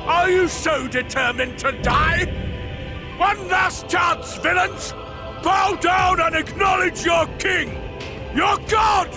Are you so determined to die? One last chance, villains! Bow down and acknowledge your king! Your god!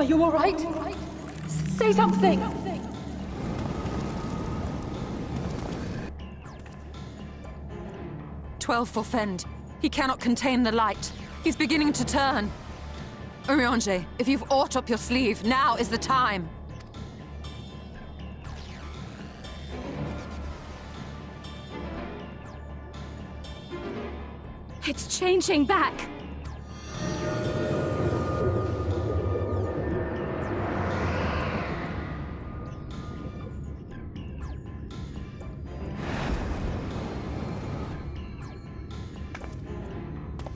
Are you all right? Say something! 12 for Fend. He cannot contain the light. He's beginning to turn. Urianger, if you've aught up your sleeve, now is the time. It's changing back!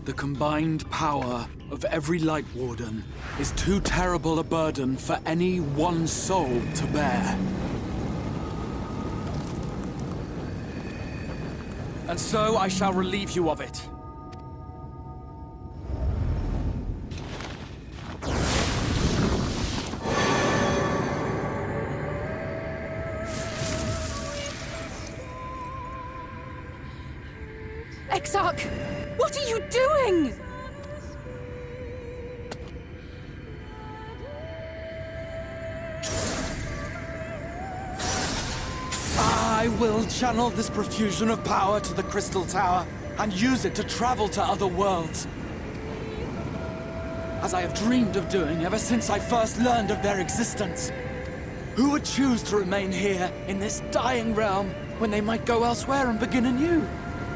The combined power of every Light Warden is too terrible a burden for any one soul to bear. And so I shall relieve you of it. Exarch! What are you doing? I will channel this profusion of power to the Crystal Tower and use it to travel to other worlds. As I have dreamed of doing ever since I first learned of their existence. Who would choose to remain here in this dying realm when they might go elsewhere and begin anew?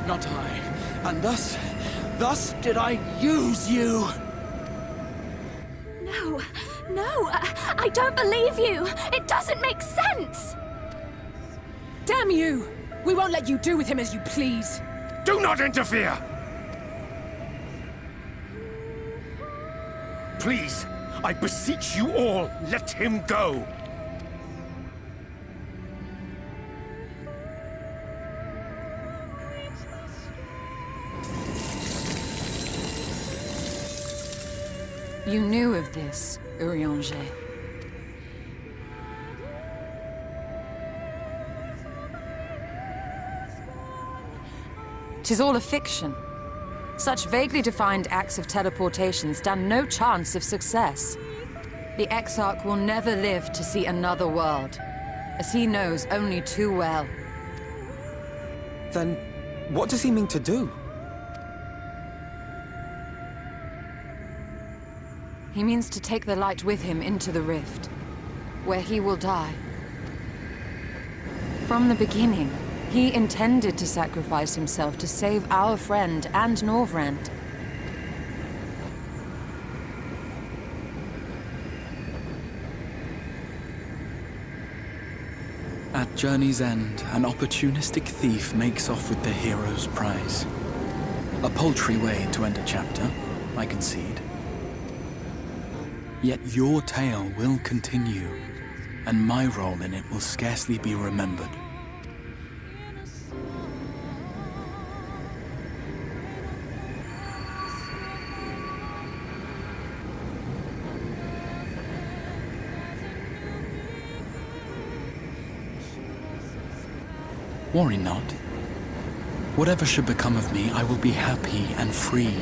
Not I. And thus did I use you. No, I don't believe you! It doesn't make sense! Damn you! We won't let you do with him as you please. Do not interfere! Please, I beseech you all, let him go! You knew of this, Urianger. 'Tis all a fiction. Such vaguely defined acts of teleportation stand no chance of success. The Exarch will never live to see another world, as he knows only too well. Then, what does he mean to do? He means to take the light with him into the rift, where he will die. From the beginning, he intended to sacrifice himself to save our friend and Norvrand. At journey's end, an opportunistic thief makes off with the hero's prize. A paltry way to end a chapter, I concede. Yet your tale will continue, and my role in it will scarcely be remembered. Worry not. Whatever should become of me, I will be happy and free,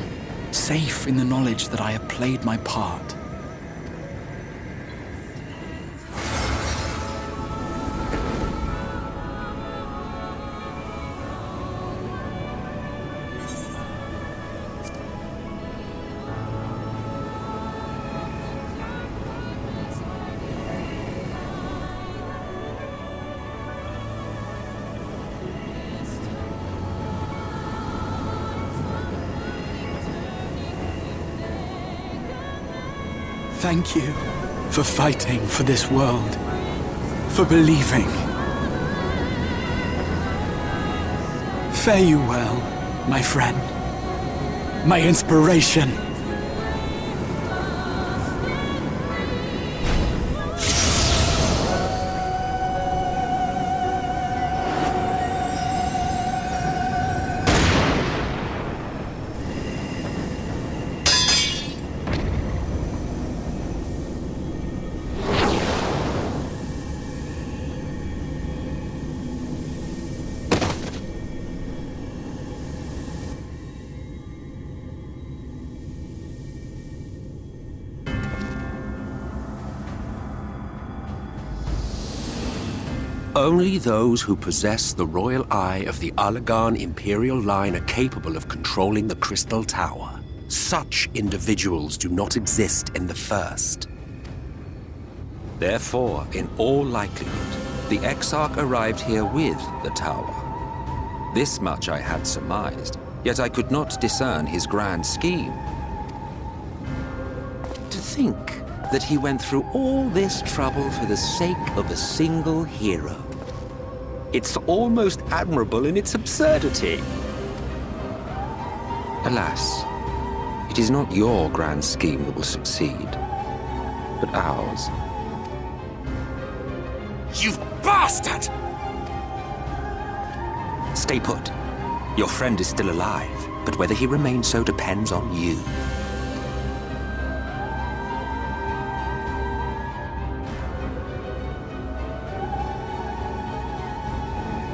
safe in the knowledge that I have played my part. Thank you for fighting for this world, for believing. Fare you well, my friend, my inspiration. Only those who possess the royal eye of the Allagan Imperial line are capable of controlling the Crystal Tower. Such individuals do not exist in the First. Therefore, in all likelihood, the Exarch arrived here with the tower. This much I had surmised, yet I could not discern his grand scheme. To think that he went through all this trouble for the sake of a single hero. It's almost admirable in its absurdity. Alas, it is not your grand scheme that will succeed, but ours. You bastard! Stay put. Your friend is still alive, but whether he remains so depends on you.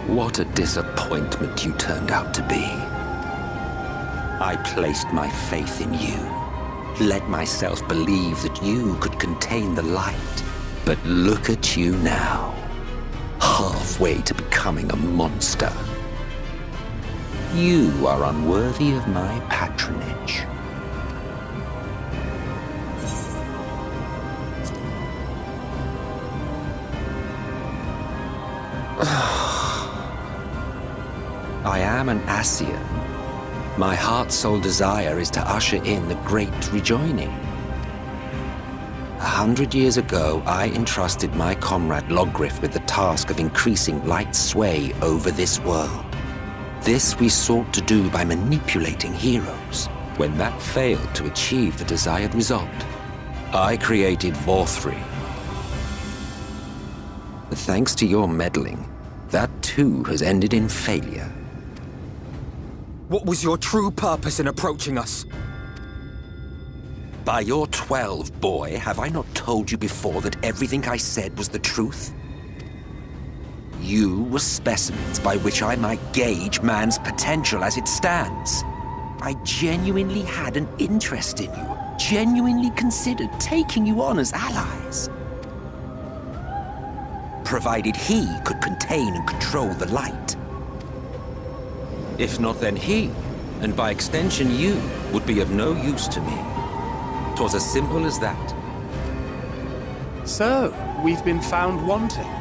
What a disappointment you turned out to be. I placed my faith in you, let myself believe that you could contain the light. But look at you now, halfway to becoming a monster. You are unworthy of my patronage. I am an Ascian. My heart's sole desire is to usher in the Great Rejoining. 100 years ago, I entrusted my comrade Logriff with the task of increasing light's sway over this world. This we sought to do by manipulating heroes. When that failed to achieve the desired result, I created Vauthry. But thanks to your meddling, that too has ended in failure. What was your true purpose in approaching us? By your 12, boy, have I not told you before that everything I said was the truth? You were specimens by which I might gauge man's potential as it stands. I genuinely had an interest in you, genuinely considered taking you on as allies. Provided he could contain and control the light. If not, then he, and by extension you, would be of no use to me. 'Twas as simple as that. So, we've been found wanting.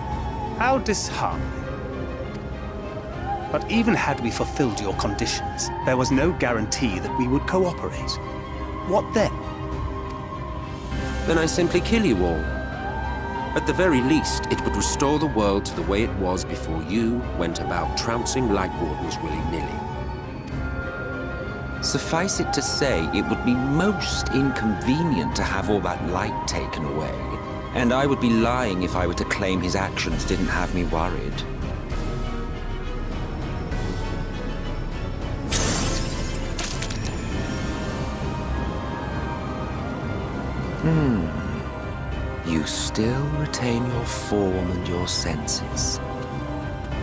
How disheartening. But even had we fulfilled your conditions, there was no guarantee that we would cooperate. What then? Then I simply kill you all. At the very least, it would restore the world to the way it was before you went about trouncing Light Wardens willy-nilly. Suffice it to say, it would be most inconvenient to have all that light taken away, and I would be lying if I were to claim his actions didn't have me worried. You still retain your form and your senses,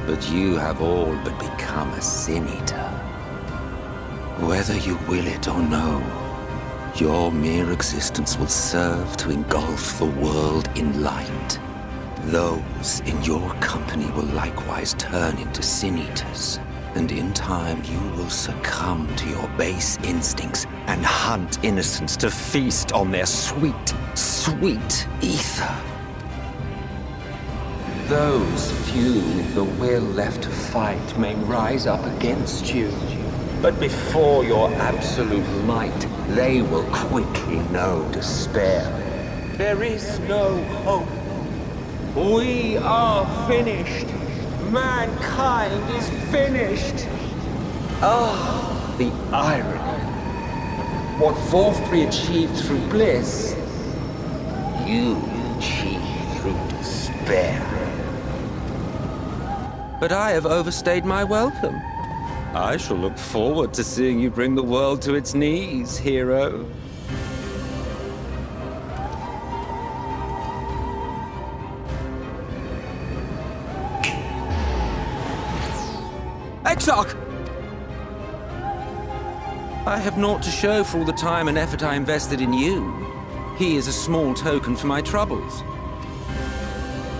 but you have all but become a sin-eater. Whether you will it or no, your mere existence will serve to engulf the world in light. Those in your company will likewise turn into sin-eaters, and in time you will succumb to your base instincts and hunt innocence to feast on their sweet, sweet ether. Those few with the will left to fight may rise up against you, but before your absolute might, they will quickly know despair. There is no hope. We are finished. Mankind is finished. Ah, the irony. What Vauthry achieved through bliss, you achieved through despair. But I have overstayed my welcome. I shall look forward to seeing you bring the world to its knees, hero. Exarch! I have naught to show for all the time and effort I invested in you. He is a small token for my troubles.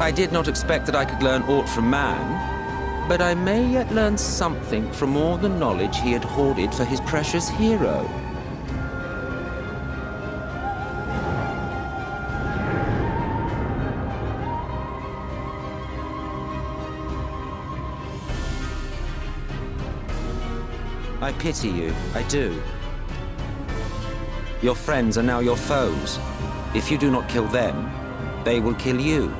I did not expect that I could learn aught from man, but I may yet learn something from all the knowledge he had hoarded for his precious hero. I pity you, I do. Your friends are now your foes. If you do not kill them, they will kill you.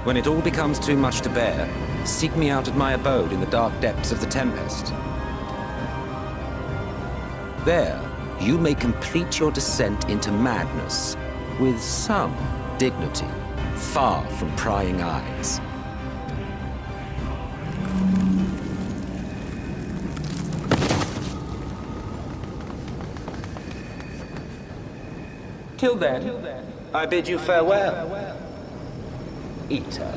When it all becomes too much to bear, seek me out at my abode in the dark depths of the Tempest. There, you may complete your descent into madness with some dignity, far from prying eyes. Till then, I bid you farewell, Eater.